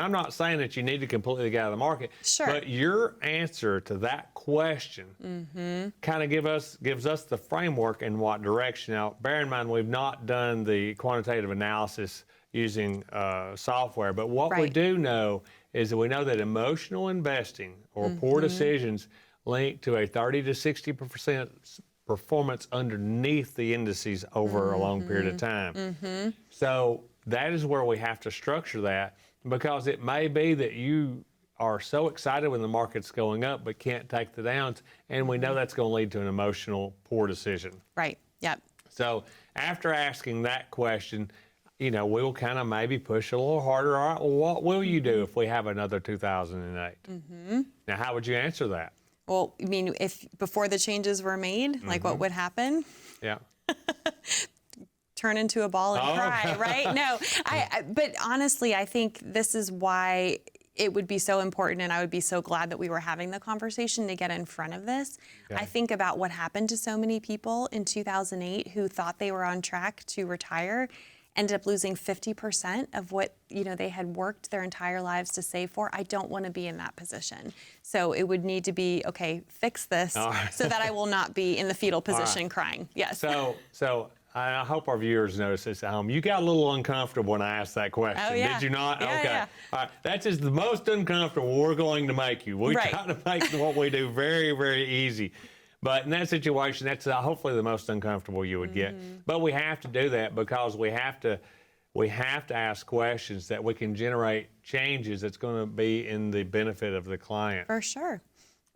I'm not saying that you need to completely get out of the market, Sure. but your answer to that question kind of gives us the framework in what direction. Now, bear in mind, we've not done the quantitative analysis using software, but what we Right. do know is that we know that emotional investing or poor decisions link to a 30 to 60% performance underneath the indices over a long period of time. So that is where we have to structure that, because it may be that you are so excited when the market's going up but can't take the downs, and we know that's going to lead to an emotional poor decision. Right. Yep. So after asking that question, we'll kind of maybe push a little harder. All right, well, what will you do if we have another 2008? Now, how would you answer that? Well, I mean, if before the changes were made, like what would happen? Yeah. Turn into a ball and cry, right? No, but honestly, I think this is why it would be so important, and I would be so glad that we were having the conversation to get in front of this. Okay. I think about what happened to so many people in 2008 who thought they were on track to retire, ended up losing 50% of what they had worked their entire lives to save for. I don't want to be in that position. So it would need to be, okay, fix this so that I will not be in the fetal position crying. Yes. So I hope our viewers notice this at home. You got a little uncomfortable when I asked that question. Oh, yeah. Did you not? Yeah, okay. yeah. All right. That's just the most uncomfortable we're going to make you. We Right. try to make what we do very, very easy. But in that situation, that's hopefully the most uncomfortable you would get. But we have to do that because we have to ask questions that we can generate changes that's going to be in the benefit of the client. For sure.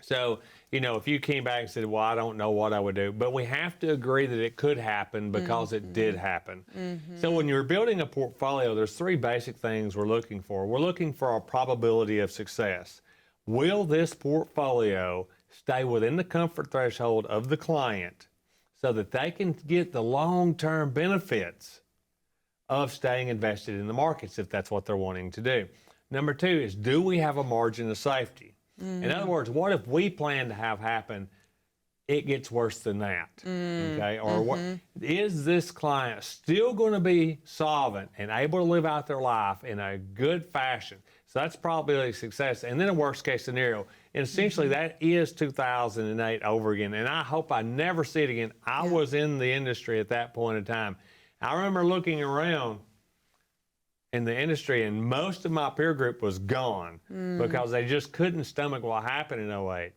So, if you came back and said, well, I don't know what I would do, but we have to agree that it could happen because it did happen. So when you're building a portfolio, there's three basic things we're looking for. We're looking for a probability of success. Will this portfolio stay within the comfort threshold of the client so that they can get the long-term benefits of staying invested in the markets if that's what they're wanting to do? Number two is, do we have a margin of safety? In other words, what if we plan to have happen, it gets worse than that, okay? Or what is this client still going to be solvent and able to live out their life in a good fashion? So that's probability of success. And then a worst case scenario. And essentially that is 2008 over again. And I hope I never see it again. I was in the industry at that point in time. I remember looking around in the industry, and most of my peer group was gone because they just couldn't stomach what happened in 08.